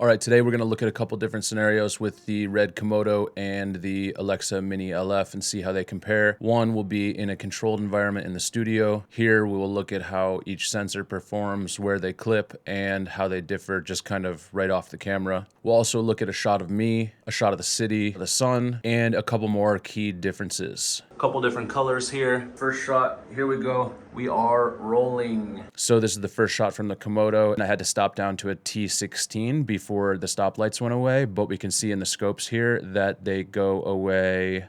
All right, today we're going to look at a couple different scenarios with the Red Komodo and the Alexa Mini LF and see how they compare. One will be in a controlled environment in the studio. Here we will look at how each sensor performs, where they clip, and how they differ just kind of right off the camera. We'll also look at a shot of me, a shot of the city, the sun, and a couple more key differences. A couple different colors here. First shot, here we go. We are rolling. So this is the first shot from the Komodo, and I had to stop down to a T16 before the stoplights went away, but we can see in the scopes here that they go away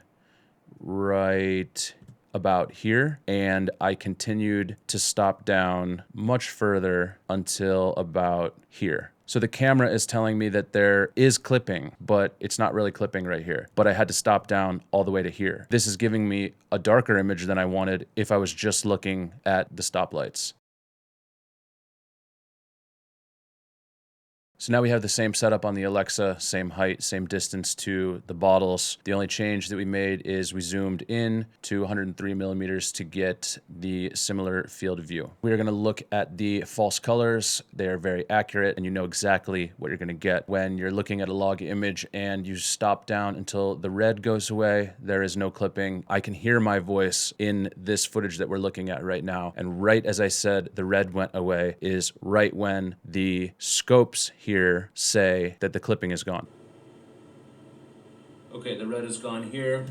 right about here, and I continued to stop down much further until about here. So the camera is telling me that there is clipping, but it's not really clipping right here. But I had to stop down all the way to here. This is giving me a darker image than I wanted if I was just looking at the stoplights. So now we have the same setup on the Alexa, same height, same distance to the bottles. The only change that we made is we zoomed in to 103 millimeters to get the similar field of view. We are going to look at the false colors. They are very accurate, and you know exactly what you're going to get. When you're looking at a log image and you stop down until the red goes away, there is no clipping. I can hear my voice in this footage that we're looking at right now. And right as I said the red went away is right when the scopes here say that the clipping is gone. Okay, the red is gone here.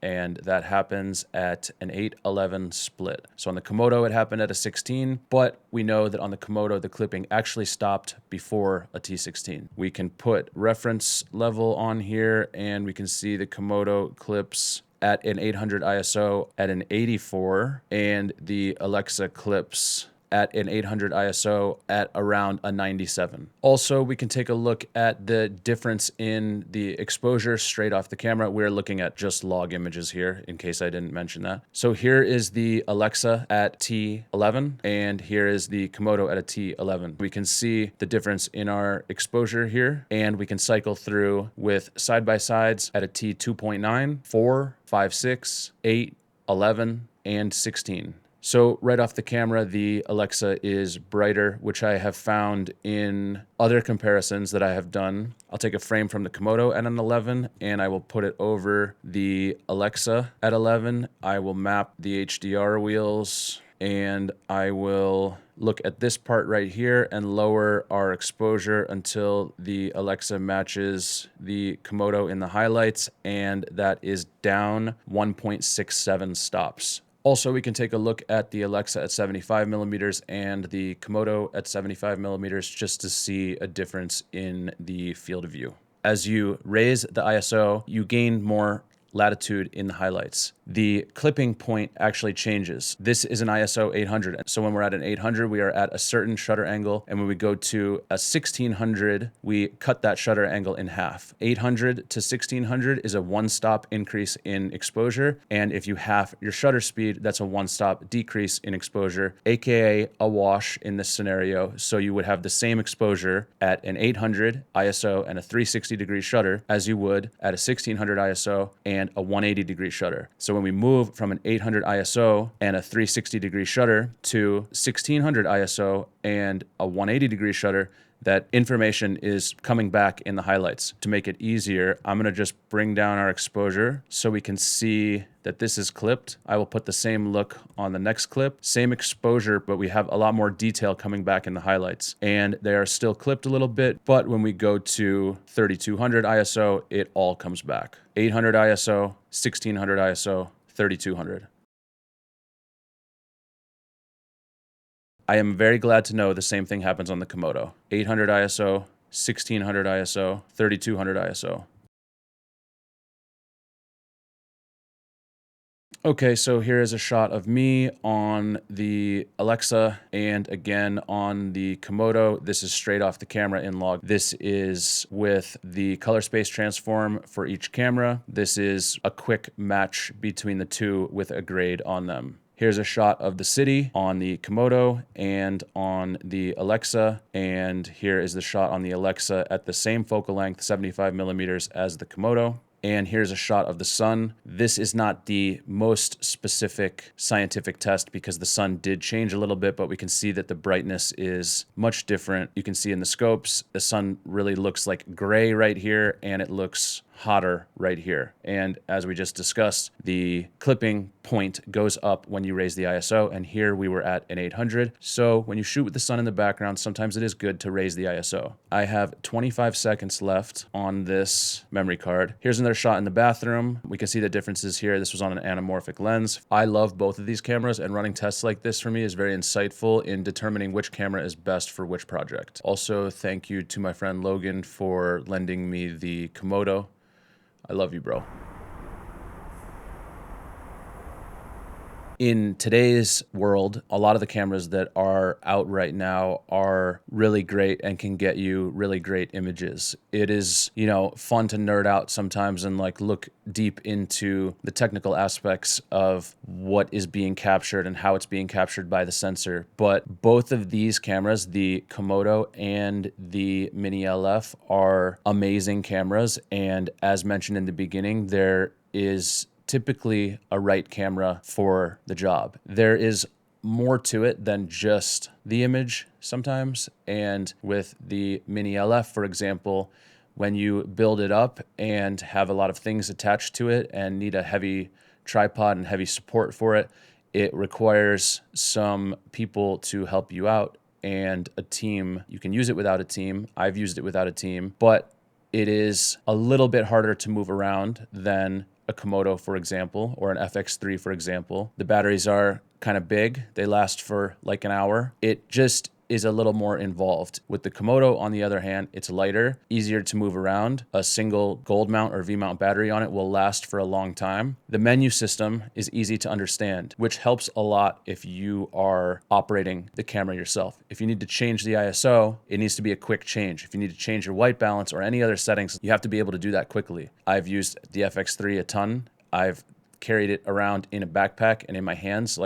And that happens at an 8-11 split. So on the Komodo, it happened at a 16, but we know that on the Komodo, the clipping actually stopped before a T16. We can put reference level on here, and we can see the Komodo clips at an 800 ISO at an 84, and the Alexa clips at an 800 ISO at around a 97. Also, we can take a look at the difference in the exposure straight off the camera. We're looking at just log images here, in case I didn't mention that. So here is the Alexa at T11, and here is the Komodo at a T11. We can see the difference in our exposure here, and we can cycle through with side-by-sides at a T2.9, 4, 5, 6, 8, 11, and 16. So right off the camera, the Alexa is brighter, which I have found in other comparisons that I have done. I'll take a frame from the Komodo at an 11, and I will put it over the Alexa at 11. I will map the HDR wheels, and I will look at this part right here and lower our exposure until the Alexa matches the Komodo in the highlights, and that is down 1.67 stops. Also, we can take a look at the Alexa at 75 millimeters and the Komodo at 75 millimeters just to see a difference in the field of view. As you raise the ISO, you gain more latitude in the highlights. The clipping point actually changes. This is an ISO 800. So when we're at an 800, we are at a certain shutter angle. And when we go to a 1600, we cut that shutter angle in half. 800 to 1600 is a one-stop increase in exposure. And if you half your shutter speed, that's a one-stop decrease in exposure, AKA a wash in this scenario. So you would have the same exposure at an 800 ISO and a 360-degree shutter as you would at a 1600 ISO and a 180-degree shutter. So when we move from an 800 ISO and a 360-degree shutter to 1600 ISO and a 180-degree shutter, that information is coming back in the highlights. To make it easier, I'm going to just bring down our exposure so we can see that this is clipped. I will put the same look on the next clip, same exposure, but we have a lot more detail coming back in the highlights. And they are still clipped a little bit, but when we go to 3200 ISO, it all comes back. 800 ISO, 1600 ISO, 3200. I am very glad to know the same thing happens on the Komodo. 800 ISO, 1600 ISO, 3200 ISO. Okay, so here is a shot of me on the Alexa and again on the Komodo. This is straight off the camera in log. This is with the color space transform for each camera. This is a quick match between the two with a grade on them. Here's a shot of the city on the Komodo and on the Alexa. And here is the shot on the Alexa at the same focal length, 75 millimeters, as the Komodo. And here's a shot of the sun. This is not the most specific scientific test because the sun did change a little bit, but we can see that the brightness is much different. You can see in the scopes, the sun really looks like gray right here, and it looks hotter right here. And as we just discussed, the clipping point goes up when you raise the ISO, and here we were at an 800. So when you shoot with the sun in the background, sometimes it is good to raise the ISO. I have 25 seconds left on this memory card. Here's another shot in the bathroom. We can see the differences here. This was on an anamorphic lens. I love both of these cameras, and running tests like this for me is very insightful in determining which camera is best for which project. Also, thank you to my friend Logan for lending me the Komodo. I love you, bro. In today's world, a lot of the cameras that are out right now are really great and can get you really great images. It is, fun to nerd out sometimes and look deep into the technical aspects of what is being captured and how it's being captured by the sensor. But both of these cameras, the Komodo and the Mini LF, are amazing cameras. And as mentioned in the beginning, there is typically a right camera for the job. There is more to it than just the image sometimes. And with the Mini LF, for example, when you build it up and have a lot of things attached to it and need a heavy tripod and heavy support for it, it requires some people to help you out and a team. You can use it without a team. I've used it without a team, but it is a little bit harder to move around than a Komodo, for example, or an FX3, for example. The batteries are kind of big. They last for like an hour. It just is a little more involved. With the Komodo, on the other hand, it's lighter, easier to move around. A single gold mount or V-mount battery on it will last for a long time. The menu system is easy to understand, which helps a lot if you are operating the camera yourself. If you need to change the ISO, it needs to be a quick change. If you need to change your white balance or any other settings, you have to be able to do that quickly. I've used the FX3 a ton. I've carried it around in a backpack and in my hands,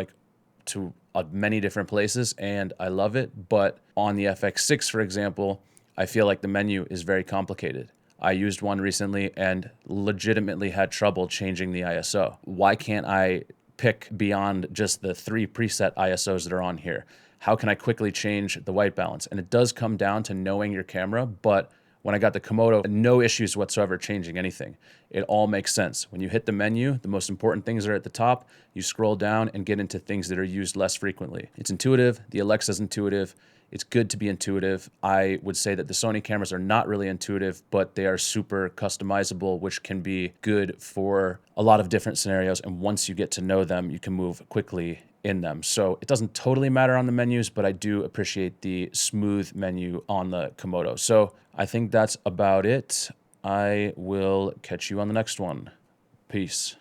to many different places, and I love it. But on the FX6, for example, I feel like the menu is very complicated. I used one recently and legitimately had trouble changing the ISO. Why can't I pick beyond just the 3 preset ISOs that are on here? How can I quickly change the white balance? And it does come down to knowing your camera, but when I got the Komodo, no issues whatsoever changing anything. It all makes sense. When you hit the menu, the most important things are at the top. You scroll down and get into things that are used less frequently. It's intuitive. The Alexa's intuitive. It's good to be intuitive. I would say that the Sony cameras are not really intuitive, but they are super customizable, which can be good for a lot of different scenarios. And once you get to know them, you can move quickly in them. So it doesn't totally matter on the menus, but I do appreciate the smooth menu on the Komodo. So I think that's about it. I will catch you on the next one. Peace.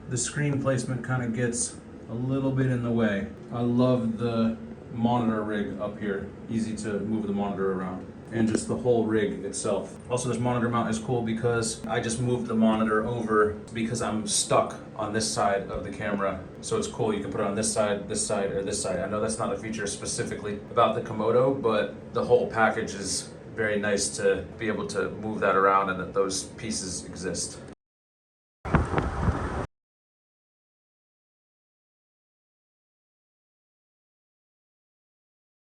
The screen placement kind of gets a little bit in the way. I love the monitor rig up here. Easy to move the monitor around. And just the whole rig itself. Also, this monitor mount is cool because I just moved the monitor over because I'm stuck on this side of the camera. So it's cool, you can put it on this side, or this side. I know that's not a feature specifically about the Komodo, but the whole package is very nice to be able to move that around and that those pieces exist.